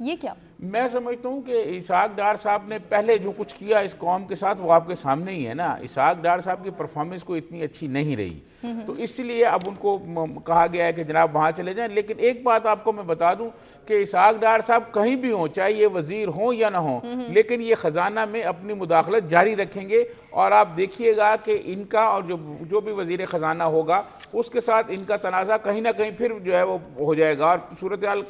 یہ کیا؟ میں سمجھتا ہوں کہ اسحاق ڈار صاحب نے پہلے جو کچھ کیا اس قوم کے ساتھ وہ آپ کے سامنے ہی ہے نا. اسحاق ڈار صاحب کی پرفارمنس کو اتنی اچھی نہیں رہی, تو اس لیے اب ان کو کہا گیا ہے کہ جناب وہاں چلے جائیں. لیکن ایک بات آپ کو میں بتا دوں کہ اسحاق ڈار صاحب کہیں بھی ہوں, چاہے یہ وزیر ہوں یا نہ ہوں, لیکن یہ خزانہ میں اپنی مداخلت جاری رکھیں گے. اور آپ دیکھیے گا کہ ان کا اور جو بھی وزیر خزانہ ہوگا اس کے ساتھ ان کا تنازع کہیں نہ کہیں پھر جو ہے وہ ہو جائے گا, اور صورتحال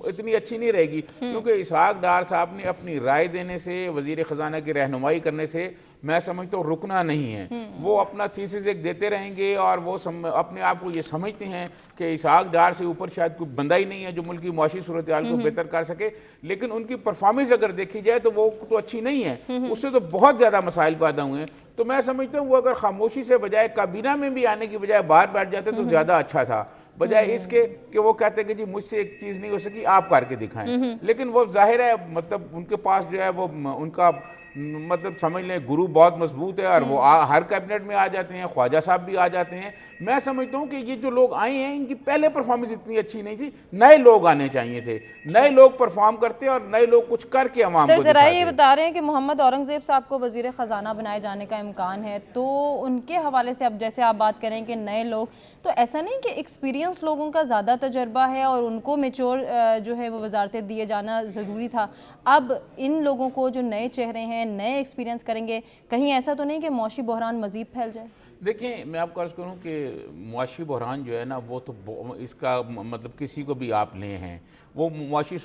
اتنی اچھی نہیں رہے گی. کیونکہ اسحاق ڈار صاحب نے اپنی رائے دینے سے, وزیر خزانہ کی رہنمائی کرنے سے میں سمجھتا ہوں رکنا نہیں ہے. وہ اپنا تھیسس ایک دیتے رہیں گے, اور وہ اپنے آپ کو یہ سمجھتے ہیں کہ اسحاق ڈار سے اوپر شاید کوئی بندہ ہی نہیں ہے جو ملک کی معاشی صورتحال کو بہتر کر سکے. لیکن ان کی پرفارمنس اگر دیکھی جائے تو وہ تو اچھی نہیں ہے, اس سے تو بہت زیادہ مسائل پیدا ہوئے ہیں. تو میں سمجھتا ہوں وہ اگر خاموشی سے بجائے کابینہ میں بھی آنے کی بجائے باہر بیٹھ جاتے تو زیادہ اچھا تھا, بجائے اس کے کہ وہ کہتے ہیں کہ جی مجھ سے ایک چیز نہیں ہو سکی, آپ کر کے دکھائیں. لیکن وہ ظاہر ہے مطلب ان کے پاس جو ہے وہ ان کا مطلب سمجھ لیں گروپ بہت مضبوط ہے, اور وہ ہر کیبنٹ میں آ جاتے ہیں, خواجہ صاحب بھی آ جاتے ہیں. میں سمجھتا ہوں کہ یہ جو لوگ آئے ہیں ان کی پہلے پرفارمنس اتنی اچھی نہیں تھی, نئے لوگ آنے چاہیے تھے, نئے لوگ پرفارم کرتے اور نئے لوگ کچھ کر کے عوام کو سر ذرا یہ دکھاتے. بتا رہے ہیں کہ محمد اورنگزیب صاحب کو وزیر خزانہ بنائے جانے کا امکان ہے, تو ان کے حوالے سے اب جیسے آپ بات کریں کہ نئے لوگ, تو ایسا نہیں کہ ایکسپیرینس لوگوں کا زیادہ تجربہ ہے اور ان کو میچور جو ہے وہ وزارتیں دیے جانا ضروری تھا, اب ان لوگوں کو جو نئے چہرے ہیں نئے ایکسپیرینس کریں گے, کہیں ایسا تو نہیں کہ معاشی بحران مزید پھیل جائے؟ دیکھیں میں آپ کو عرض کروں کہ معاشی بحران جو ہے نا وہ تو اس کا مطلب کسی کو بھی آپ لے ہیں, وہ معاشی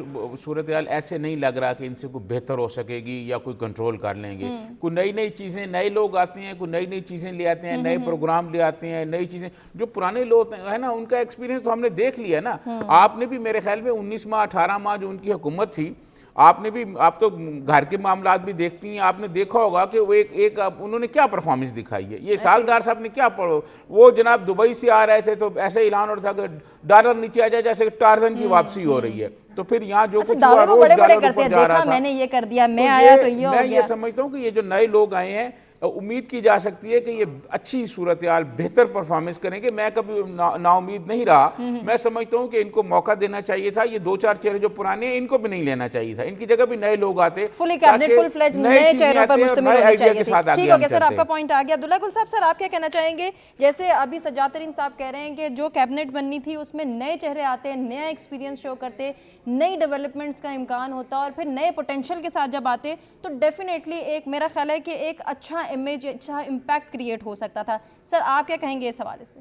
صورتحال ایسے نہیں لگ رہا کہ ان سے کوئی بہتر ہو سکے گی یا کوئی کنٹرول کر لیں گے. کوئی نئی نئی چیزیں, نئے لوگ آتے ہیں, کوئی نئی نئی چیزیں لے آتے ہیں, نئے پروگرام لے آتے ہیں, نئی چیزیں. جو پرانے لوگ ہیں نا ان کا ایکسپیرینس تو ہم نے دیکھ لیا نا. آپ نے بھی میرے خیال میں 19 ماہ 18 ماہ جو ان کی حکومت تھی, آپ نے بھی, آپ تو گھر کے معاملات بھی دیکھتی ہیں, آپ نے دیکھا ہوگا کہ وہ ایک انہوں نے کیا پرفارمنس دکھائی ہے. یہ اسحاق ڈار صاحب نے کیا پڑھو, وہ جناب دبئی سے آ رہے تھے تو ایسے اعلان ہو رہا تھا کہ ڈالر نیچے آ جائے جیسے ٹارزن کی واپسی ہو رہی ہے. تو پھر یہاں جو کچھ ہوا روز ڈالر اوپر جا رہا تھا, میں نے یہ کر دیا, میں آیا تو یہ ہو گیا. میں یہ سمجھتا ہوں کہ یہ جو نئے لوگ آئے ہیں امید کی جا سکتی ہے کہ یہ اچھی صورتحال بہتر پرفارمنس کریں گے. میں کبھی نا امید نہیں رہا, میں سمجھتا ہوں کہ ان کو موقع دینا چاہیے تھا. یہ 2-4 چہرے جو پرانے ہیں ان کو بھی نہیں لینا چاہیے تھا, ان کی جگہ بھی نئے لوگ آتے, فلی کیبنٹ فل فلیج نئے چہروں پر مشتمل ہونا چاہیے تھی. ٹھیک ہو گیا سر, آپ کا پوائنٹ آ گیا. عبداللہ گل صاحب, سر آپ کیا کہنا چاہیں گے؟ جیسے ابھی سجاد ترین صاحب کہہ رہے ہیں کہ جو کیبنٹ بننی تھی اس میں نئے چہرے آتے, نیا ایکسپیرینس شو کرتے, نئی ڈیولپمنٹس کا امکان ہوتا, اور پھر نئے پوٹینشل کے ساتھ جب آتے تو ڈیفینیٹلی ایک میرا خیال ہے کہ ایک اچھا امیج, اچھا امپیکٹ کریٹ ہو سکتا تھا. سر آپ کیا کہیں گے اس حوالے سے؟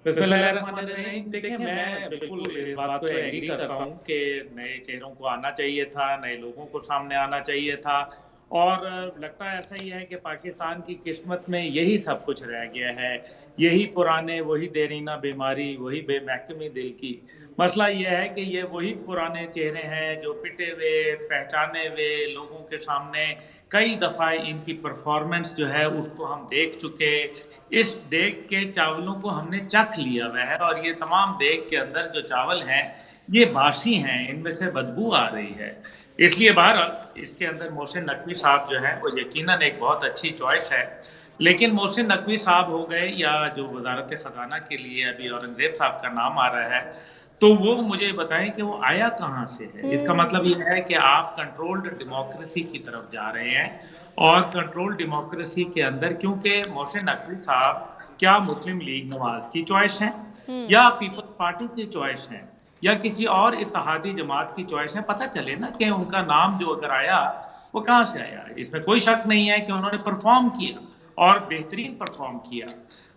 بسم اللہ الرحمن الرحیم. دیکھیں میں بالکل اس بات کو ایگری کرتا ہوں کہ نئے چہروں کو آنا چاہیے تھا, نئے لوگوں کو سامنے آنا چاہیے تھا, اور لگتا ہے ایسا ہی ہے کہ پاکستان کی قسمت میں یہی سب کچھ رہ گیا ہے, یہی پرانے, وہی دیرینہ بیماری, وہی بے محکمی دل کی. مسئلہ یہ ہے کہ یہ وہی پرانے چہرے ہیں جو پٹے ہوئے, پہچانے ہوئے لوگوں کے سامنے کئی دفعہ ان کی پرفارمنس جو ہے اس کو ہم دیکھ چکے. اس دیگ کے چاولوں کو ہم نے چکھ لیا ہوا ہے, اور یہ تمام دیگ کے اندر جو چاول ہیں یہ باسی ہیں, ان میں سے بدبو آ رہی ہے. اس لیے بہرحال اس کے اندر محسن نقوی صاحب جو ہیں وہ یقیناً ایک بہت اچھی چوائس ہے. لیکن محسن نقوی صاحب ہو گئے, یا جو وزارت خزانہ کے لیے ابھی اورنگزیب صاحب کا نام آ رہا ہے, تو وہ مجھے بتائیں کہ وہ آیا کہاں سے ہے. اس کا مطلب یہ ہے کہ آپ کنٹرولڈ ڈیموکریسی کی طرف جا رہے ہیں, اور کنٹرول ڈیموکریسی کے اندر کیونکہ محسن نقوی صاحب کیا مسلم لیگ نواز کی چوائس ہیں, یا پیپلز پارٹی کی چوائس ہیں, یا کسی اور اتحادی جماعت کی چوائس ہیں, پتہ چلے نا کہ ان کا نام جو اگر آیا وہ کہاں سے آیا. اس میں کوئی شک نہیں ہے کہ انہوں نے پرفارم کیا اور بہترین پرفارم کیا.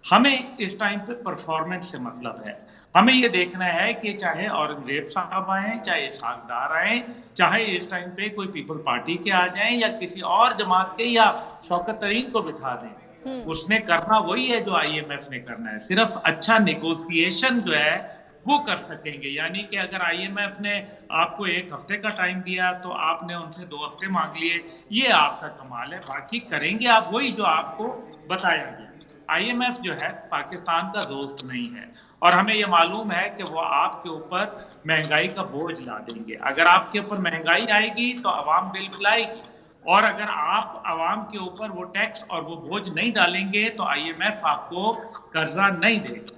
ہمیں اس ٹائم پہ پرفارمنس سے مطلب ہے. ہمیں یہ دیکھنا ہے کہ چاہے اورنگزیب صاحب آئیں, چاہے اسحاق ڈار آئیں, چاہے اس ٹائم پہ کوئی پیپل پارٹی کے آ جائیں, یا کسی اور جماعت کے, یا شوکت ترین کو بٹھا دیں, اس نے کرنا وہی ہے جو آئی ایم ایف نے کرنا ہے. صرف اچھا نیگوسیشن جو ہے وہ کر سکیں گے. یعنی کہ اگر آئی ایم ایف نے آپ کو 1 ہفتے کا ٹائم دیا تو آپ نے ان سے 2 ہفتے مانگ لیے, یہ آپ کا کمال ہے. باقی کریں گے آپ وہی جو آپ کو بتایا گیا. آئی ایم ایف جو ہے پاکستان کا دوست نہیں ہے, اور ہمیں یہ معلوم ہے کہ وہ آپ کے اوپر مہنگائی کا بوجھ لا دیں گے. اگر آپ کے اوپر مہنگائی آئے گی تو عوام بل بلائے گی, اور اگر آپ عوام کے اوپر وہ ٹیکس اور وہ بوجھ نہیں ڈالیں گے تو آئی ایم ایف آپ کو قرضہ نہیں دے گا.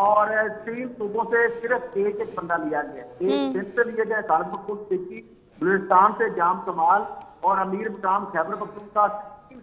اور 3 صوبوں سے صرف ایک بندہ لیا گیا. ایک سندھ سے لیے گئے خالد مقبول سدیقی, بلوچستان سے جام کمال اور امیر مقام خیبر پختونخوا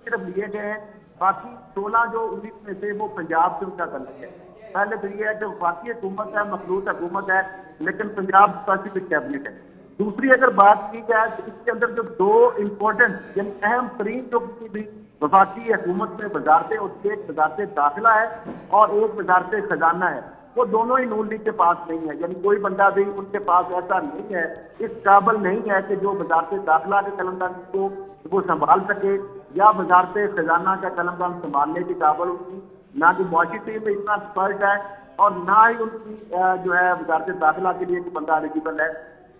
صرف لیے گئے ہیں. باقی 16 جو 19 میں سے وہ پنجاب سے ان کا تعلق ہے. پہلے تو یہ ہے کہ وفاقی حکومت ہے, مخلوط حکومت ہے, لیکن پنجاب اسپیسیفک کیبنٹ ہے. دوسری اگر بات کی جائے تو اس کے اندر جو 2 امپورٹنٹ یعنی اہم ترین جو کسی بھی وفاقی حکومت میں وزارتیں, اس کی ایک وزارت داخلہ ہے اور ایک وزارت خزانہ ہے, وہ دونوں ہی نون لیگ کے پاس نہیں ہے. یعنی کوئی بندہ بھی ان کے پاس ایسا نہیں ہے, اس قابل نہیں ہے کہ جو وزارت داخلہ کے قلمدان کو وہ سنبھال سکے یا وزارت خزانہ کا قلمدان سنبھالنے کی قابل ان کی نہ کہ معاشی ٹیم میں اتنا ایکسپرٹ ہے اور نہ ہی ان کی جو ہے وزارت داخلہ کے لیے بندہ ایلیجیبل ہے.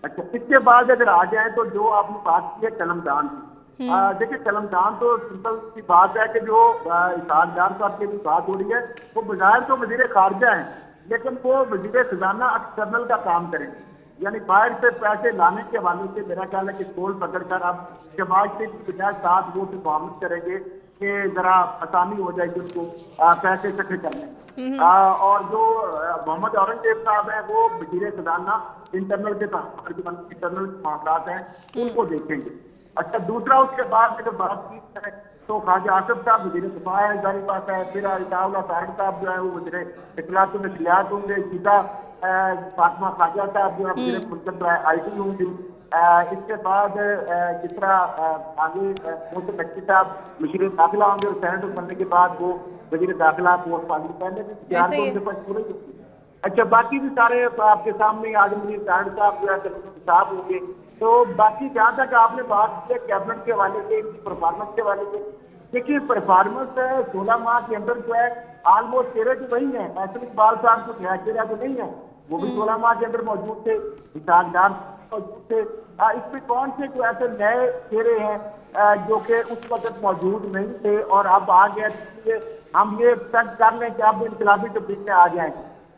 اچھا, اس کے بعد اگر آ جائیں تو جو آپ نے بات کی ہے قلمدان کی, دیکھیں قلمدان تو سمپل سی بات ہے کہ جو اسحاق ڈار صاحب کی بھی بات ہو رہی ہے, وہ بظاہر تو وزیر خارجہ ہیں لیکن وہ وزیر خزانہ ایکسٹرنل کا کام کریں گے. یعنی باہر سے پیسے لانے کے حوالے سے میرا خیال ہے کہ کول پکڑ کر اب شہباز شریف کی بجائے ساتھ وہ معاملت کریں گے کہ ذرا آسانی ہو جائے گی اس کو پیسے اکٹھے کرنے میں. اور جو محمد اورنگزیب صاحب ہیں وہ وزیر خزانہ انٹرنل کے انٹرنل معاملات ہیں ان کو دیکھیں گے. اچھا, دوسرا اس کے بعد اگر بات کی جائے تو خواجہ آصف صاحب وزیر دفاع ہے, ظاہر بات ہے. پھر عطاء اللہ طارق صاحب جو ہے وہ وزیر اطلاعات و نشریات ہوں گے. سیدھا فاطمہ خواجہ صاحب جو ہے وزیر منتخب آئی ٹی ہوں گے. اس کے بعد جس طرح آگے محسن نقوی صاحب مشیر داخلہ ہوں گے اور سینیٹر بننے کے بعد وہ وزیر داخلہ پوسٹ پالی پہلے بھی تیار کو ان کے پاس پورے. اچھا, باقی بھی سارے آپ کے سامنے آجم منیر طاہر صاحب جو ہے صاحب ہوں گے. تو باقی جہاں تک آپ نے بات کی کیبنٹ کے حوالے سے, ان کی پرفارمنس کے حوالے سے, دیکھیے پرفارمنس 16 ماہ کے اندر جو ہے آلموسٹ چہرے تو وہی ہیں. احسن اقبال صاحب کو نیا چہرہ تو نہیں ہے, وہ بھی 16 ماہ کے اندر موجود تھے. اسحاق ڈار موجود تھے. اس میں کون سے جو ایسے نئے چہرے ہیں جو کہ اس وقت موجود نہیں تھے اور اب آ گئے. ہم یہ ایکسپیکٹ کر لیں کہ اب انقلابی تبدیلی میں آ جائیں.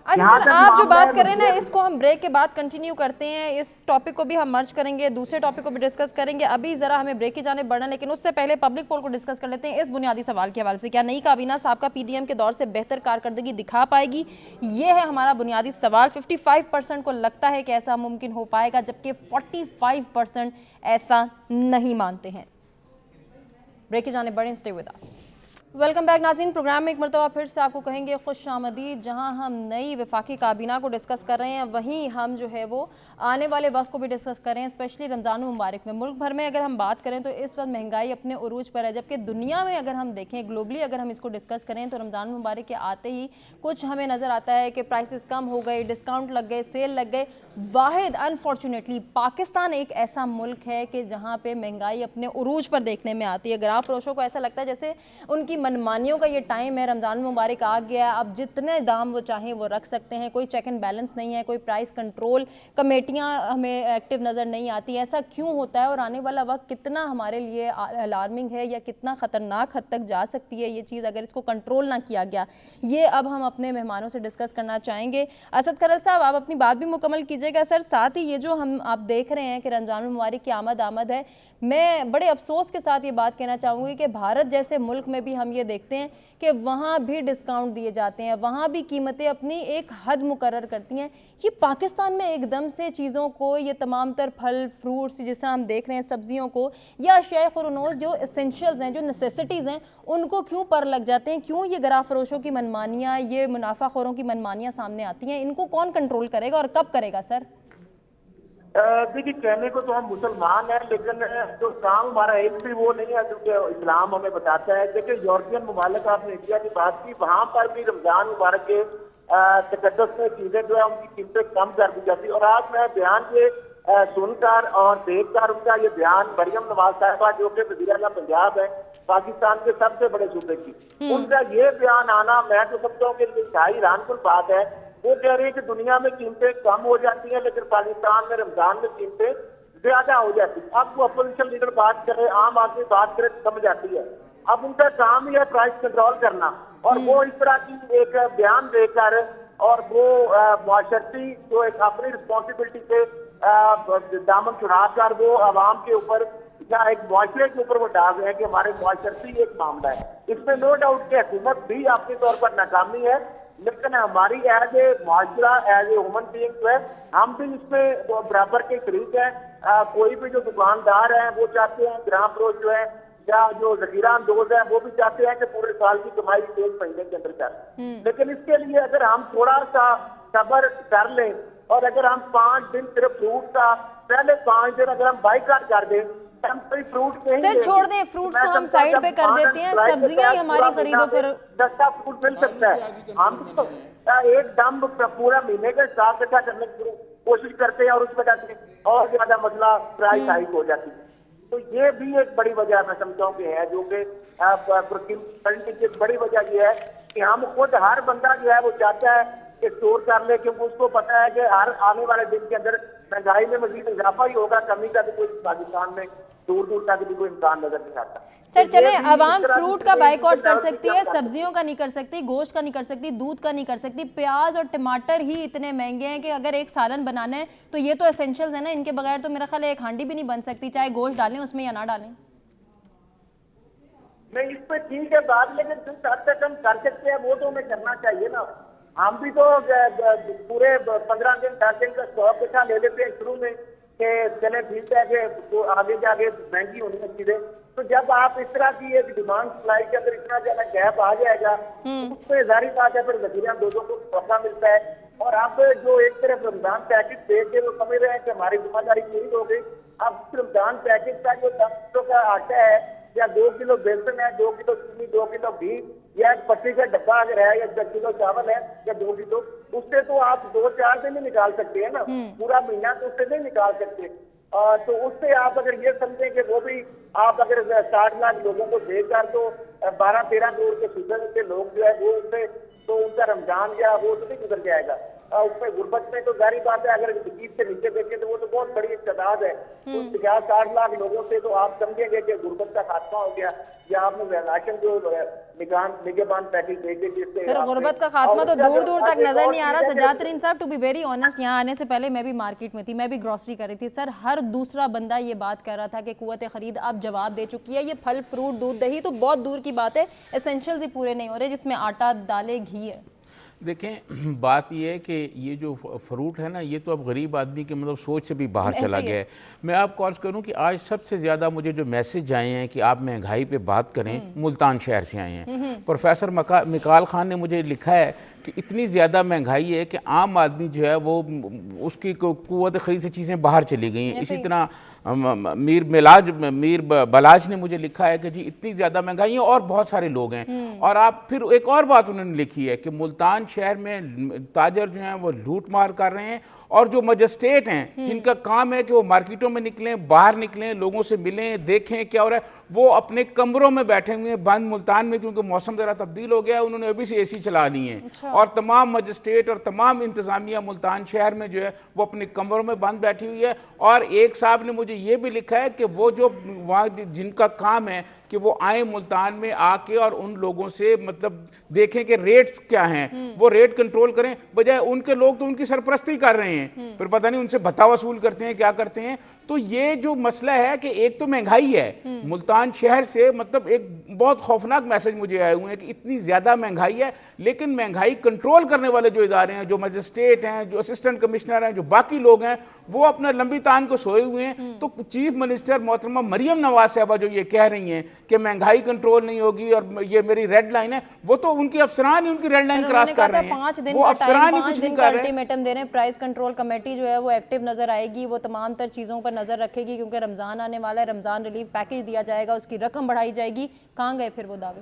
اچھا سر, آپ جو بات کر رہے ہیں نا اس کو ہم بریک کے بعد کنٹینیو کرتے ہیں. اس ٹاپک کو بھی ہم مرج کریں گے, دوسرے ٹاپک کو بھی ڈسکس کریں گے. ابھی ذرا ہمیں بریک کی جانب بڑھنا, لیکن اس سے پہلے پبلک پول کو ڈسکس کر لیتے ہیں اس بنیادی سوال کے حوالے سے. کیا نئی کابینہ سابقہ پی ڈی ایم کے دور سے بہتر کارکردگی دکھا پائے گی؟ یہ ہے ہمارا بنیادی سوال. 55% کو لگتا ہے کہ ایسا ممکن ہو پائے گا, جبکہ 45% ایسا نہیں مانتے ہیں. بریک کی جانب بڑھیں, stay with us. Welcome back ناظرین. پروگرام میں ایک مرتبہ پھر سے آپ کو کہیں گے خوش آمدید. جہاں ہم نئی وفاقی کابینہ کو ڈسکس کر رہے ہیں, وہیں ہم جو ہے وہ آنے والے وقت کو بھی ڈسکس کر رہے ہیں, اسپیشلی رمضان المبارک میں. ملک بھر میں اگر ہم بات کریں تو اس وقت مہنگائی اپنے عروج پر ہے, جبکہ دنیا میں اگر ہم دیکھیں گلوبلی اگر ہم اس کو ڈسکس کریں تو رمضان المبارک کے آتے ہی کچھ ہمیں نظر آتا ہے کہ پرائسز کم ہو گئے, ڈسکاؤنٹ لگ گئے, سیل لگ گئے. واحد انفارچونیٹلی پاکستان ایک ایسا ملک ہے کہ جہاں پہ مہنگائی اپنے عروج پر دیکھنے میں آتی ہے. گراں فروشوں کو ایسا لگتا ہے جیسے ان کی منمانیوں کا یہ ٹائم ہے, رمضان المبارک آ گیا ہے, اب جتنے دام وہ چاہیں وہ رکھ سکتے ہیں. کوئی چیک اینڈ بیلنس نہیں ہے, کوئی پرائس کنٹرول کمیٹیاں ہمیں ایکٹیو نظر نہیں آتی. ایسا کیوں ہوتا ہے اور آنے والا وقت کتنا ہمارے لیے الارمنگ ہے یا کتنا خطرناک حد تک جا سکتی ہے یہ چیز اگر اس کو کنٹرول نہ کیا گیا؟ یہ اب ہم اپنے مہمانوں سے ڈسکس کرنا چاہیں گے. اسد کھرل صاحب, آپ اپنی بات بھی مکمل کیجیے گا. سر, ساتھ ہی یہ جو ہم آپ دیکھ رہے ہیں کہ رمضان المبارک کی آمد ہے, میں بڑے افسوس کے ساتھ یہ بات کہنا چاہوں گی کہ بھارت جیسے ملک میں بھی ہم یہ دیکھتے ہیں کہ وہاں بھی ڈسکاؤنٹ دیے جاتے ہیں, وہاں بھی قیمتیں اپنی ایک حد مقرر کرتی ہیں. یہ پاکستان میں ایک دم سے چیزوں کو, یہ تمام تر پھل فروٹس جس طرح ہم دیکھ رہے ہیں, سبزیوں کو یا اشیاء خورنوش جو اسینشلز ہیں, جو نیسیسٹیز ہیں, ان کو کیوں پر لگ جاتے ہیں؟ کیوں یہ گراں فروشوں کی منمانیاں, یہ منافع خوروں کی منمانیاں سامنے آتی ہیں؟ ان کو کون کنٹرول کرے گا اور کب کرے گا سر؟ دیکھیے, کہنے کو تو ہم مسلمان ہیں لیکن جو کام ہمارا ایک بھی وہ نہیں ہے کیونکہ اسلام ہمیں بتاتا ہے. دیکھیں یورپین ممالک, آپ نے انڈیا کی بات کی, وہاں پر بھی رمضان مبارک کے تقدس میں چیزیں جو ہے ان کی قیمتیں کم کر دی جاتی. اور آج میں بیان یہ سن کر اور دیکھ کر ان کا یہ بیان مریم نواز صاحبہ جو کہ وزیر اعلیٰ پنجاب ہے, پاکستان کے سب سے بڑے صوبے کی, ان کا یہ بیان آنا میں تو سمجھتا ہوں کہ انتہائی حیران کن بات ہے. وہ کہہ رہے ہیں کہ دنیا میں قیمتیں کم ہو جاتی ہیں لیکن پاکستان میں رمضان میں قیمتیں زیادہ ہو جاتی ہیں. اب وہ اپوزیشن لیڈر بات کرے, عام آدمی بات کرے تو سمجھ آتی ہے. اب ان کا کام ہی ہے پرائس کنٹرول کرنا, اور وہ اس طرح کی ایک بیان دے کر اور وہ معاشرتی جو ایک اپنی رسپانسبلٹی سے دامن چھڑا کر وہ عوام کے اوپر یا ایک معاشرے کے اوپر وہ ڈال رہے ہیں کہ ہمارے معاشرتی ایک معاملہ ہے. اس میں نو ڈاؤٹ کہ حکومت بھی اپنے طور پر ناکامی ہے, لیکن ہماری ایز اے معاشرہ, ایز اے ہیومن بینگ جو ہے, ہم بھی اس میں برابر کے شریک ہیں. کوئی بھی جو دکاندار ہیں وہ چاہتے ہیں, گرام فروش جو ہے یا جو ذخیرہ اندوز ہیں وہ بھی چاہتے ہیں کہ پورے سال کی کمائی 1 مہینے کے اندر کریں. لیکن اس کے لیے اگر ہم تھوڑا سا صبر کر لیں اور اگر ہم 5 دن صرف فروٹ کا, پہلے 5 دن اگر ہم بائیکاٹ کر دیں, سر چھوڑ دیں فروٹس کو, ہم سائڈ پہ کر دیتے ہیں, سبزیاں ہی ہماری خریدو پھر. سستا فروٹ مل سکتا ہے. ہم ایک دم پورا مہینے کا حساب اکٹھا کرنے کی کوشش کرتے ہیں اور اس وجہ سے اور زیادہ مسئلہ پرائز ہائیک ہو جاتی ہے. تو یہ بھی ایک بڑی وجہ میں سمجھتا ہوں کہ ہے, جو کہ کی بڑی وجہ یہ ہے کہ ہم خود, ہر بندہ جو ہے وہ چاہتا ہے کہ اسٹور کر لے, کیونکہ اس کو پتا ہے کہ ہر آنے والے دن کے اندر مہنگائی میں مزید اضافہ ہی ہوگا, کمی کا بھی کوئی پاکستان میں دور دور تک بھی کوئی امکان نظر نہیں آتا. سر چلیں, عوام فروٹ کا بائیکاٹ کر سکتی ہے, سبزیوں کا نہیں کر سکتی, گوشت کا نہیں کر سکتی, دودھ کا نہیں کر سکتی, پیاز اور ٹماٹر ہی اتنے مہنگے ہیں کہ اگر ایک سالن بنانا ہے تو یہ تو اسینشلز ہیں نا, ان کے بغیر تو میرا خیال ہے ایک ہانڈی بھی نہیں بن سکتی, چاہے گوشت ڈالیں اس میں یا نہ ڈالیں. نہیں, اس پہ ٹھیک ہے بات, لیکن جس حد تک ہم کر سکتے ہیں وہ تو ہمیں کرنا چاہیے نا. ہم بھی تو پورے 15 دن 10 دن کا اسٹاک کے ساتھ لے لیتے ہیں شروع میں کہ چلے ٹھیک ہے کہ آگے سے آگے مہنگی ہونی ہے چیزیں. تو جب آپ اس طرح کی ایک ڈیمانڈ سپلائی کے اندر اتنا زیادہ گیپ آ جائے گا, اس پہ ظاہری بات ہے پھر ذخیرہ دوستوں کو موقع ملتا ہے. اور آپ جو ایک طرف رمضان پیکج دے کے وہ سمجھ رہے ہیں کہ ہماری ذمہ داری پوری ہو گئی, اب رمضان پیکج کا جو 10 کلو کا آٹا ہے یا 2 کلو بیسن ہے, 2 کلو چینی, 2 کلو گھی, یا ایک پٹی کا ڈبہ اگر ہے, یا 10 کلو چاول ہے یا 2 کلو, اس سے تو آپ 2-4 دن نہیں نکال سکتے ہیں نا, پورا مہینہ تو اس سے نہیں نکال سکتے. تو اس سے آپ اگر یہ سمجھیں کہ وہ بھی آپ اگر 60 لاکھ لوگوں کو دے کر تو 12-13 کروڑ کے فیصد کے لوگ جو ہے وہ اس سے تو ان کا رمضان یا وہ تو نہیں گزر جائے گا. اس میں غربت میں تو ظاہری بات ہے, اگر 21 سے نیچے دیکھیں تو وہ تو بہت بڑی ایک تعداد ہے. 50-60 لاکھ لوگوں سے تو آپ سمجھیں گے کہ غربت کا خاتمہ ہو گیا, یا آپ نے راشن جو نگہبان پیکج دے کے جس سے سر غربت کا خاتمہ تو دور دور تک نظر نہیں آ رہا. سجاد ترین صاحب, ٹو بی ویری آنیسٹ, یہاں آنے سے پہلے میں بھی مارکیٹ میں تھی, میں بھی گروسری کر رہی تھی. سر ہر دوسرا بندہ یہ بات کر رہا تھا کہ قوت خرید اب جواب دے چکی ہے. یہ پھل فروٹ دودھ دہی تو بہت دور کی بات ہے, اسینشلز ہی پورے نہیں ہو رہے, جس میں آٹا دالیں گھی ہے. دیکھیں بات یہ ہے کہ یہ جو فروٹ ہے نا, یہ تو اب غریب آدمی کے مطلب سوچ سے بھی باہر چلا گیا ہے. میں آپ کو عرض کروں کہ آج سب سے زیادہ مجھے جو میسج آئے ہیں کہ آپ مہنگائی پہ بات کریں, ملتان شہر سے آئے ہیں. پروفیسر مکال خان نے مجھے لکھا ہے کہ اتنی زیادہ مہنگائی ہے کہ عام آدمی جو ہے وہ اس کی قوت خرید سے چیزیں باہر چلی گئی ہیں. اسی طرح میر بلاج نے مجھے لکھا ہے کہ جی اتنی زیادہ مہنگائی ہے, اور بہت سارے لوگ ہیں. اور آپ پھر ایک اور بات انہوں نے لکھی ہے کہ ملتان شہر میں تاجر جو ہیں وہ لوٹ مار کر رہے ہیں, اور جو مجسٹریٹ ہیں جن کا کام ہے کہ وہ مارکیٹوں میں نکلیں, باہر نکلیں, لوگوں سے ملیں, دیکھیں کیا ہو رہا ہے, وہ اپنے کمروں میں بیٹھے ہوئے ہیں بند ملتان میں, کیونکہ موسم ذرا تبدیل ہو گیا ہے, انہوں نے ابھی سے اے سی چلا لی ہیں. اور تمام مجسٹریٹ اور تمام انتظامیہ ملتان شہر میں جو ہے وہ اپنے کمروں میں بند بیٹھی ہوئی ہے. اور ایک صاحب نے مجھے یہ بھی لکھا ہے کہ وہ جو وہاں جن کا کام ہے کہ وہ آئیں ملتان میں آ کے اور ان لوگوں سے مطلب دیکھیں کہ ریٹس کیا ہیں, وہ ریٹ کنٹرول کریں, بجائے ان کے لوگ تو ان کی سرپرستی کر رہے ہیں, پھر پتہ نہیں ان سے بھتہ وصول کرتے ہیں, کیا کرتے ہیں. تو یہ جو مسئلہ ہے کہ ایک تو مہنگائی ہے, ملتان شہر سے مطلب ایک بہت خوفناک میسج مجھے آئے ہوئے ہیں کہ اتنی زیادہ مہنگائی ہے, لیکن مہنگائی کنٹرول کرنے والے جو ادارے ہیں, جو مجسٹریٹ ہیں, جو اسسٹنٹ کمشنر ہیں, جو باقی لوگ ہیں, وہ اپنا لمبی تان کو سوئے ہوئے ہیں. تو چیف منسٹر محترمہ مریم نواز صاحبہ جو یہ کہہ رہی ہیں کہ مہنگائی کنٹرول نہیں ہوگی اور یہ میری ریڈ لائن ہے, وہ تو ان کے افسران ہی ان کی ریڈ لائن کراس کر رہے ہیں. 5 دن وہ کا افسران ہی ٹائم, کچھ 5 نہیں دن کر کا رہے. الٹیمیٹم دے رہے ہیں. پرائز کنٹرول کمیٹی جو ہے وہ ایکٹیو نظر آئے گی, وہ تمام تر چیزوں پر نظر رکھے گی, کیونکہ رمضان آنے والا ہے, رمضان ریلیف پیکج دیا جائے گا, اس کی رقم بڑھائی جائے گی. کہاں گئے پھر وہ دعوے؟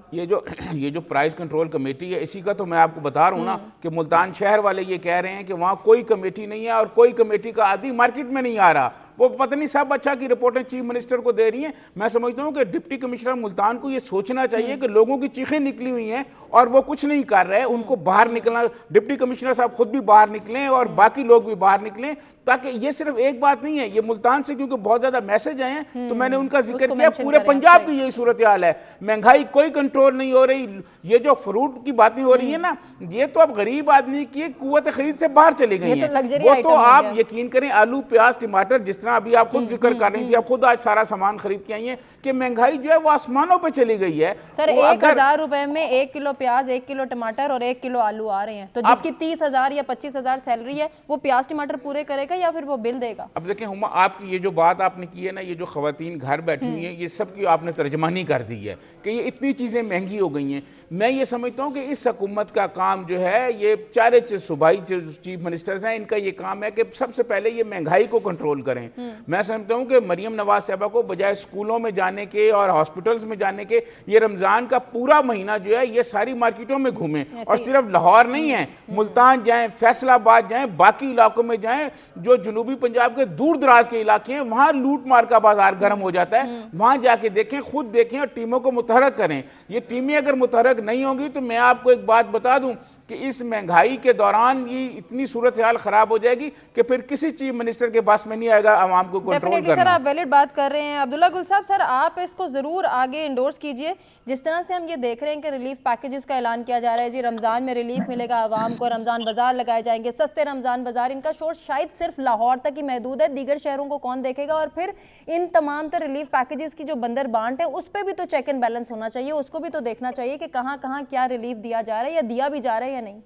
یہ جو پرائز کنٹرول کمیٹی ہے, اسی کا تو میں آپ کو بتا رہا ہوں نا کہ ملتان شہر والے یہ کہہ رہے ہیں کہ وہاں کوئی کمیٹی نہیں ہے اور کوئی کمیٹی کا آدمی مارکیٹ میں نہیں آ رہا. وہ پتہ نہیں سب اچھا کی رپورٹیں چیف منسٹر کو دے رہی ہیں. میں سمجھتا ہوں کہ ڈپٹی کمشنر ملتان کو یہ سوچنا چاہیے کہ لوگوں کی چیخیں نکلی ہوئی ہیں اور وہ کچھ نہیں کر رہے. ان کو باہر نکلنا, ڈپٹی کمشنر صاحب خود بھی باہر نکلیں اور باقی لوگ بھی باہر نکلیں, تاکہ یہ صرف ایک بات نہیں ہے. یہ ملتان سے کیونکہ بہت زیادہ میسج آئے ہیں تو میں نے ان کا ذکر کیا. پورے پنجاب کی یہی صورتحال ہے, مہنگائی کوئی کنٹرول نہیں ہو رہی. یہ جو فروٹ کی باتیں ہو رہی ہیں نا, یہ تو اب غریب آدمی کی قوت خرید سے باہر چلی گئی ہیں. وہ تو آپ یقین کریں, آلو پیاز ٹماٹر جس طرح طرح ابھی آپ خود ذکر کر رہی تھی, آپ خود آج سارا سامان خرید کے آئی ہیں کہ مہنگائی جو ہے وہ آسمانوں پہ چلی گئی ہے. سر 1000 روپے میں 1 کلو پیاز, 1 کلو ٹماٹر اور 1 کلو آلو آ رہے ہیں, تو جس کی 30,000 یا 25,000 سیلری ہے وہ پیاز ٹماٹر پورے کرے گا یا پھر وہ بل دے گا؟ اب دیکھیں ہما, آپ کی یہ جو بات آپ نے کی ہے نا, یہ جو خواتین گھر بیٹھی ہوئی ہیں, یہ سب کی آپ نے ترجمانی کر دی ہے کہ یہ اتنی چیزیں مہنگی ہو گئی ہیں. میں یہ سمجھتا ہوں کہ اس حکومت کا کام جو ہے, یہ چارے صوبائی چیف منسٹرز ہیں, ان کا یہ کام ہے کہ سب سے پہلے یہ مہنگائی کو کنٹرول کریں. میں سمجھتا ہوں کہ مریم نواز صاحبہ کو بجائے اسکولوں میں جانے کے اور ہاسپٹلز میں جانے کے, یہ رمضان کا پورا مہینہ جو ہے یہ ساری مارکیٹوں میں گھومیں, اور صرف لاہور نہیں ہے, ملتان جائیں, فیصل آباد جائیں, باقی علاقوں میں جائیں, جو جنوبی پنجاب کے دور دراز کے علاقے ہیں وہاں لوٹ مار کا بازار گرم ہو جاتا ہے, وہاں جا کے دیکھیں, خود دیکھیں اور ٹیموں کو متحرک کریں. یہ ٹیمیں اگر متحرک نہیں ہوں گی تو میں آپ کو ایک بات بتا دوں کہ اس مہنگائی کے دوران یہ اتنی صورتحال خراب ہو جائے گی کہ پھر کسی چیف منسٹر کے پاس میں نہیں آئے گا عوام کو کنٹرول کرنا. سر آپ ویلڈ بات کر رہے ہیں. عبداللہ گل صاحب, سر آپ اس کو ضرور آگے انڈورس کیجئے. جس طرح سے ہم یہ دیکھ رہے ہیں کہ ریلیف پیکیجز کا اعلان کیا جا رہا ہے, جی رمضان میں ریلیف ملے گا عوام کو, رمضان بازار لگائے جائیں گے, سستے رمضان بازار, ان کا شور شاید صرف لاہور تک ہی محدود ہے, دیگر شہروں کو کون دیکھے گا؟ اور پھر ان تمام تر ریلیف پیکیجز کی جو بندر بانٹ ہے اس پہ بھی تو چیک اینڈ بیلنس ہونا چاہیے, اس کو بھی تو دیکھنا چاہیے کہ کہاں کہاں کیا ریلیف دیا جا رہا ہے, یا دیا بھی جا رہا ہے یا نہیں.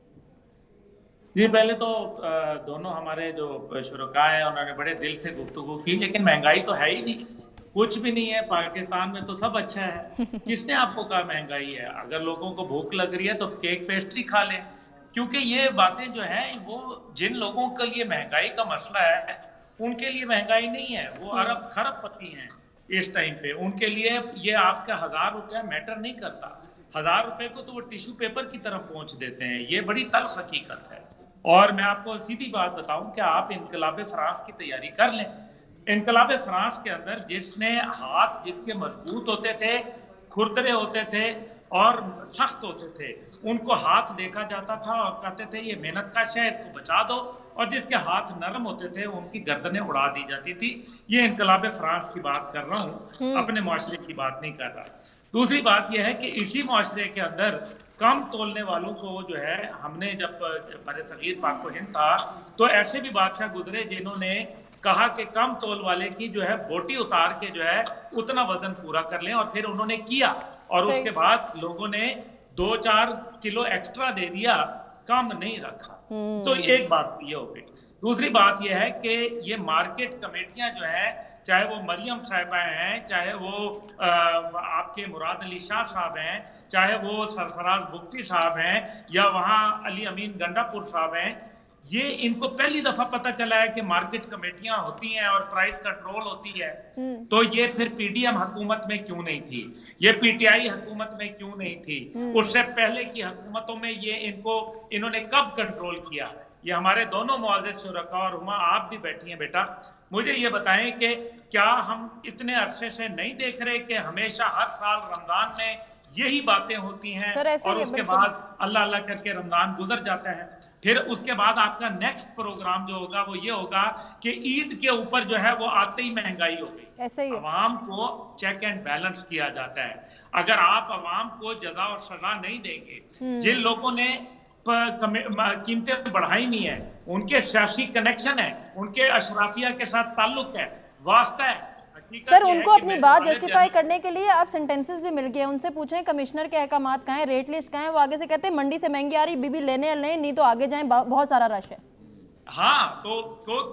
جی پہلے تو دونوں ہمارے جو شرکاء ہیں انہوں نے بڑے دل سے گفتگو کی, لیکن مہنگائی تو ہے ہی نہیں, کچھ بھی نہیں ہے. پاکستان میں تو سب اچھا ہے. کس نے آپ کو کہا مہنگائی ہے؟ اگر لوگوں کو بھوک لگ رہی ہے تو کیک پیسٹری کھا لیں, کیونکہ یہ باتیں جو ہیں وہ جن لوگوں کے لیے مہنگائی کا مسئلہ ہے ان کے لیے مہنگائی نہیں ہے. وہ ارب خرب پتی ہیں اس ٹائم پہ, ان کے لیے یہ آپ کا 1000 روپیہ میٹر نہیں کرتا. 1000 روپے کو تو وہ ٹیشو پیپر کی طرف پہنچ دیتے ہیں. یہ بڑی تلخ حقیقت ہے. اور میں آپ کو سیدھی بات بتاؤں کہ آپ انقلاب فرانس کی تیاری کر لیں. انقلاب فرانس کے اندر جس نے ہاتھ جس کے مضبوط ہوتے تھے, کھردرے ہوتے تھے اور سخت ہوتے تھے, ان کو ہاتھ دیکھا جاتا تھا اور کہتے تھے یہ محنت کش ہے, اس کو بچا دو, اور جس کے ہاتھ نرم ہوتے تھے ان کی گردنیں اڑا دی جاتی تھی. یہ انقلاب فرانس کی بات کر رہا ہوں, اپنے معاشرے کی بات نہیں کر رہا. دوسری بات یہ ہے کہ اسی معاشرے کے اندر کم تولنے والوں کو جو ہے, ہم نے جب بر صغیر پاک و ہند تھا تو ایسے بھی بادشاہ گزرے جنہوں نے کہا کہ کم تول والے کی جو ہے بوٹی اتار کے جو ہے اتنا وزن پورا کر لیں, اور پھر انہوں نے کیا, اور اس کے بعد لوگوں نے 2-4 کلو ایکسٹرا دے دیا, کم نہیں رکھا. تو ایک بات یہ ہو گئی. دوسری بات یہ ہے کہ یہ مارکیٹ کمیٹیاں جو ہیں, چاہے وہ مریم صاحبہ ہیں, چاہے وہ آپ کے مراد علی شاہ صاحب ہیں, چاہے وہ سرفراز بگٹی صاحب ہیں, یا وہاں علی امین گنڈا پور صاحب ہیں, یہ ان کو پہلی دفعہ پتہ چلا ہے کہ مارکیٹ کمیٹیاں ہوتی ہیں اور پرائس کنٹرول ہوتی ہے. تو یہ پھر پی ڈی ایم حکومت میں کیوں نہیں تھی, یہ پی ٹی آئی حکومت میں کیوں نہیں تھی, اس سے پہلے کی حکومتوں میں یہ انہوں نے کب کنٹرول کیا؟ یہ ہمارے دونوں معزز شرکاء, اور ہما آپ بھی بیٹھی ہیں بیٹا, مجھے یہ بتائیں کہ کیا ہم اتنے عرصے سے نہیں دیکھ رہے کہ ہمیشہ ہر سال رمضان میں یہی باتیں ہوتی ہیں, اور اس کے بعد اللہ اللہ کر کے رمضان گزر جاتا ہے. پھر اس کے بعد آپ کا نیکسٹ پروگرام جو ہوگا وہ یہ ہوگا کہ عید کے اوپر جو ہے وہ آتے ہی مہنگائی ہو گئی. عوام کو چیک اینڈ بیلنس کیا جاتا ہے. اگر آپ عوام کو جزا اور سزا نہیں دیں گے, جن لوگوں نے قیمتیں بڑھائی نہیں ہیں, ان کے سیاسی کنیکشن ہے, ان کے اشرافیہ کے ساتھ تعلق ہے, واسطہ ہے. سر ان کو اپنی بات جسٹیفائی کرنے کے لیے آپ سنٹینسز بھی مل گئے, ان سے پوچھیں کمشنر کے احکامات کہاں ہیں, ریٹ لسٹ کہاں ہے, وہ آگے سے کہتے ہیں منڈی سے مہنگی آ رہی, بی لینے لیں, نہیں تو آگے جائیں, بہت سارا رش ہے. ہاں تو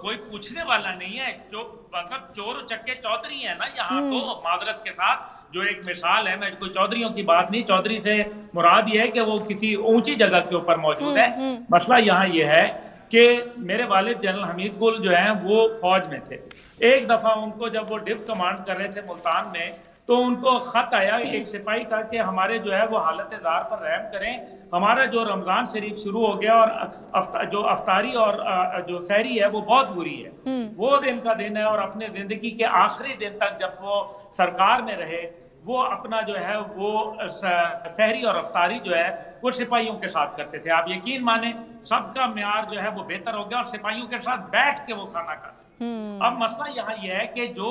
کوئی پوچھنے والا نہیں ہے, جو مطلب چور چکے چودھری ہیں نا یہاں, تو معذرت کے ساتھ جو ایک مثال ہے, میں کوئی چودھریوں کی بات نہیں, چودھری سے مراد یہ ہے کہ وہ کسی اونچی جگہ کے اوپر موجود ہے. مسئلہ یہاں یہ ہے کہ میرے والد جنرل حمید گل جو ہیں وہ فوج میں تھے. ایک دفعہ ان کو جب وہ ڈف کمانڈ کر رہے تھے ملتان میں, تو ان کو خط آیا ایک سپاہی کا کہ ہمارے جو ہے وہ حالت دار پر رحم کریں, ہمارا جو رمضان شریف شروع ہو گیا اور جو افطاری اور جو سحری ہے وہ بہت بری ہے, وہ دن کا دن ہے, اور اپنے زندگی کے آخری دن تک جب وہ سرکار میں رہے وہ اپنا جو ہے وہ سحری اور افطاری جو ہے وہ سپاہیوں کے ساتھ کرتے تھے. آپ یقین مانیں سب کا معیار جو ہے وہ بہتر ہو گیا, اور سپاہیوں کے ساتھ بیٹھ کے وہ کھانا کھاتے. اب مسئلہ یہاں یہ ہے کہ جو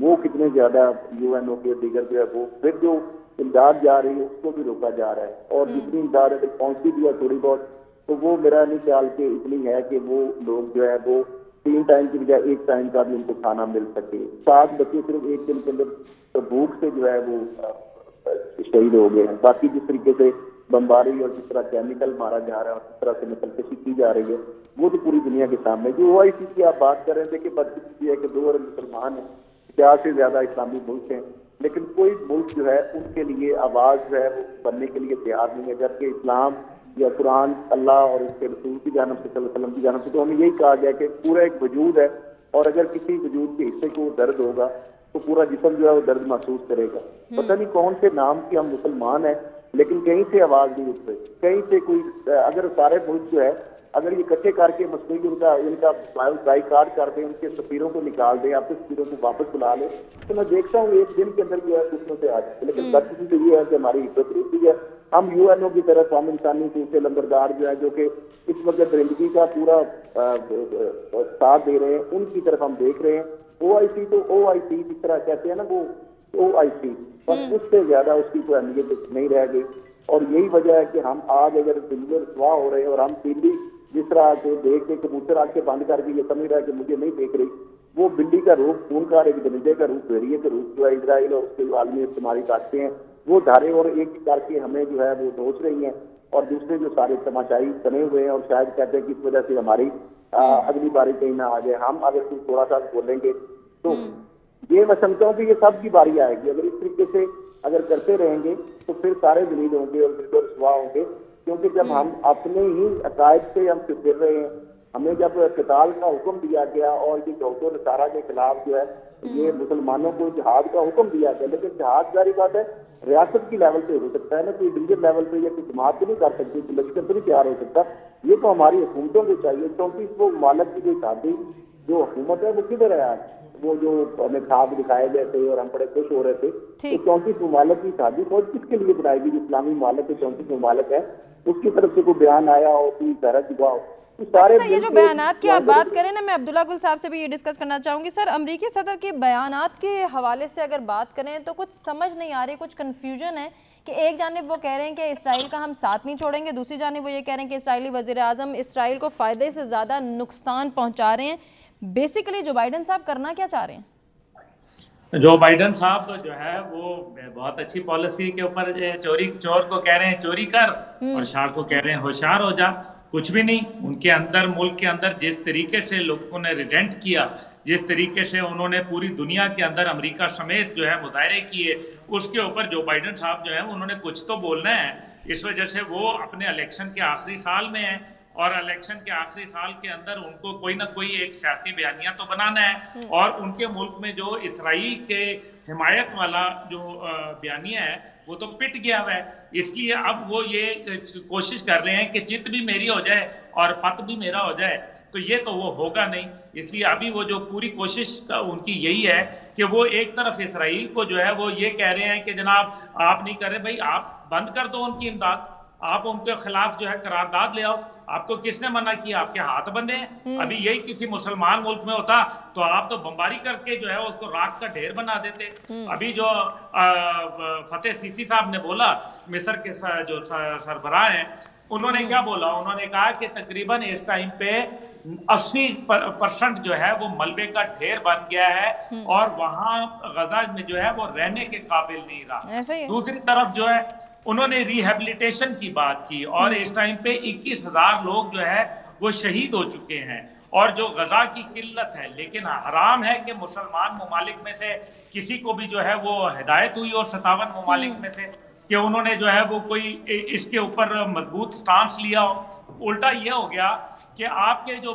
وہ کتنے زیادہ UNO کے دیگر جو ہے وہ پھر جو امداد جا رہی ہے اس کو بھی روکا جا رہا ہے، اور جتنی امداد اگر پہنچتی بھی ہے تھوڑی بہت تو وہ میرا نہیں خیال کہ اتنی ہے کہ وہ لوگ جو ہے وہ 3 ٹائم کی بجائے 1 ٹائم کا بھی ان کو کھانا مل سکے. 7 بچے صرف 1 دن کے اندر بھوک سے جو ہے وہ شہید ہو گئے ہیں. باقی جس طریقے سے بمباری اور جس طرح کیمیکل مارا جا رہا ہے اور جس طرح سے نسل کشی کی جا رہی ہے وہ تو پوری دنیا کے سامنے. جو OIC کی آپ بات کر رہے تھے کہ بدقسمتی ہے کہ 2 ارب مسلمان ہیں، 50 سے زیادہ اسلامی ملک ہیں، لیکن کوئی ملک جو ہے ان کے لیے آواز جو ہے وہ بننے کے لیے تیار نہیں ہے. جبکہ اسلام یا قرآن اللہ اور اس کے رسول کی جانب سے صلی اللہ علیہ وسلم کی جانب سے تو ہمیں یہی کہا گیا کہ پورا ایک وجود ہے، اور اگر کسی وجود کے حصے کو درد ہوگا تو پورا جسم جو ہے وہ درد محسوس کرے گا. پتہ نہیں کون سے نام کے ہم مسلمان ہیں لیکن کہیں سے آواز نہیں اٹھ رہی. کہیں سے کوئی اگر سارے ملک جو ہے اگر یہ اکٹھے کر کے مصنوعی ان کا بائی کارڈ کر دیں، ان کے سفیروں کو نکال دیں، آپ سفیروں کو واپس بلا لیں، تو میں دیکھتا ہوں 1 دن کے اندر جو ہے کچھ میں سے آ جائے. لیکن بدقسمتی یہ ہے کہ ہماری عزت رہتی ہے. ہم UNO کی طرف ہم انسانی حقوق کے لمبردار جو ہے جو کہ اس وقت درندگی کا پورا ساتھ دے رہے ہیں، ان کی طرف ہم دیکھ رہے ہیں. OIC تو OIC جس طرح کہتے ہیں نا وہ OIC، بس اس سے زیادہ اس کی کوئی اہمیت نہیں رہ گئی. اور یہی وجہ ہے کہ ہم آج اگر دنیا رسوا ہو رہے ہیں اور ہم بلی جس طرح کے دیکھ کے کبوتر آگ کے بند کر کے یہ سمجھ رہا ہے کہ مجھے نہیں دیکھ رہی، وہ بلی کا روپ خون کا ایک درندے کا روپ بھیڑیے کا روپ جو ہے اسرائیل اور اس کے عالمی استعماری طاقتیں ہیں وہ دھارے اور ایک کر کے ہمیں جو ہے وہ دوچ رہی ہیں. اور دوسرے جو سارے تماشائی بنے ہوئے ہیں اور شاید کہتے ہیں کہ اس وجہ سے ہماری اگلی باری کہیں نہ آ جائے. ہم اگر کچھ تھوڑا سا بولیں گے تو یہ میں سمجھتا ہوں کہ یہ سب کی باری آئے گی. اگر اس طریقے سے اگر کرتے رہیں گے تو پھر سارے ذلیل ہوں گے اور بالکل رسوا ہوں گے. کیونکہ جب ہم اپنے ہی عقائد سے ہم پھر رہے ہیں، ہمیں جب قتال کا حکم دیا گیا اور یہ یہود و نصارہ کے خلاف جو ہے یہ مسلمانوں کو جہاد کا حکم دیا گیا، لیکن جہاد ظاہری بات ہے ریاست کی لیول پہ ہو سکتا ہے نا، کوئی ڈویژن لیول پہ یا کوئی جماعت تو نہیں کر سکتی، کوئی لشکر تو نہیں تیار ہو سکتا. یہ تو ہماری حکومتوں کو چاہیے. 34 وہ ممالک کی جو شادی جو حکومت ہے وہ کدھر ہے آج؟ وہ جو ہمیں خواب دکھائے گئے تھے اور ہم بڑے خوش ہو رہے تھے، تو 34 ممالک کی شادی فوج کس کے لیے بنائے گی؟ جو اسلامی ممالک کے 34 ممالک ہیں اس کی طرف سے کوئی بیان آیا ہو، کوئی درج ہوا ہو. سر یہ جو بیانات کی آپ بات کریں نا، میں عبداللہ گل صاحب سے بھی یہ ڈسکس کرنا چاہوں گی. سر امریکی صدر کے بیانات کے حوالے سے اگر بات کریں تو کچھ سمجھ نہیں آ رہی، کچھ کنفیوژن ہے کہ ایک جانب وہ کہہ رہے ہیں کہ اسرائیل کا ہم ساتھ نہیں چھوڑیں گے، دوسری جانب وہ یہ کہہ رہے ہیں کہ اسرائیلی وزیر اعظم اسرائیل کو فائدے سے زیادہ نقصان پہنچا رہے ہیں. بیسیکلی جو بائیڈن صاحب کرنا کیا چاہ رہے ہیں؟ جو بائیڈن صاحب جو ہے وہ بہت اچھی پالیسی کے اوپر چور کو کہہ رہے ہیں چوری کر اور شاہ کو کہہ رہے ہیں ہوشیار ہو جا. کچھ بھی نہیں. ان کے اندر ملک کے اندر جس طریقے سے لوگوں نے ریزینٹ کیا، جس طریقے سے انہوں نے پوری دنیا کے اندر امریکہ سمیت جو ہے مظاہرے کیے، اس کے اوپر جو بائیڈن صاحب جو ہے انہوں نے کچھ تو بولنا ہے. اس وجہ سے وہ اپنے الیکشن کے آخری سال میں ہیں اور الیکشن کے آخری سال کے اندر ان کو کوئی نہ کوئی ایک سیاسی بیانیہ تو بنانا ہے. اور ان کے ملک میں جو اسرائیل کے حمایت والا جو بیانیہ ہے وہ تو پٹ گیا ہوا ہے. اس لیے اب وہ یہ کوشش کر رہے ہیں کہ چت بھی میری ہو جائے اور پت بھی میرا ہو جائے، تو یہ تو وہ ہوگا نہیں. اس لیے ابھی وہ جو پوری کوشش ان کی یہی ہے کہ وہ ایک طرف اسرائیل کو جو ہے وہ یہ کہہ رہے ہیں کہ جناب آپ نہیں کر رہے، بھائی آپ بند کر دو ان کی امداد، آپ ان کے خلاف جو ہے قرارداد لے آؤ. آپ کو کس نے منع کیا؟ آپ کے ہاتھ بندے ہیں. ابھی یہی کسی مسلمان ملک میں ہوتا تو آپ تو بمباری کر کے جو ہے اس کو راکھ کا ڈھیر بنا دیتے. ابھی جو فتح سیسی صاحب نے بولا، مصر کے جو سربراہ ہیں، انہوں نے کیا بولا؟ انہوں نے کہا کہ تقریباً اس ٹائم پہ 80% جو ہے وہ ملبے کا ڈھیر بن گیا ہے اور وہاں غزہ میں جو ہے وہ رہنے کے قابل نہیں رہا. دوسری طرف جو ہے انہوں نے ریہیبلیٹیشن کی بات کی اور اس ٹائم پہ 21,000 لوگ جو ہے وہ شہید ہو چکے ہیں اور جو غزہ کی قلت ہے. لیکن حرام ہے کہ مسلمان ممالک میں سے کسی کو بھی جو ہے وہ ہدایت ہوئی اور 57 ممالک میں سے کہ انہوں نے جو ہے وہ کوئی اس کے اوپر مضبوط سٹانس لیا ہو. الٹا یہ ہو گیا کہ آپ کے جو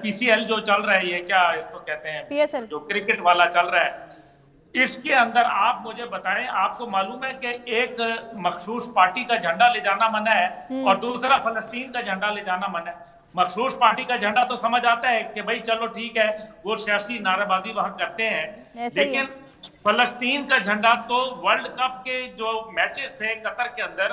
پی سی ایل جو چل رہا ہے، یہ کیا اس کو کہتے ہیں، جو کرکٹ والا چل رہا ہے، اس کے اندر آپ مجھے بتائیں، آپ کو معلوم ہے کہ ایک مخصوص پارٹی کا جھنڈا لے جانا منع ہے اور دوسرا فلسطین کا جھنڈا لے جانا منع ہے. مخصوص پارٹی کا جھنڈا تو سمجھ آتا ہے کہ بھائی چلو ٹھیک ہے، وہ سیاسی نعرہ بازی وہاں کرتے ہیں، لیکن فلسطین کا جھنڈا تو ورلڈ کپ کے جو میچز تھے قطر کے اندر،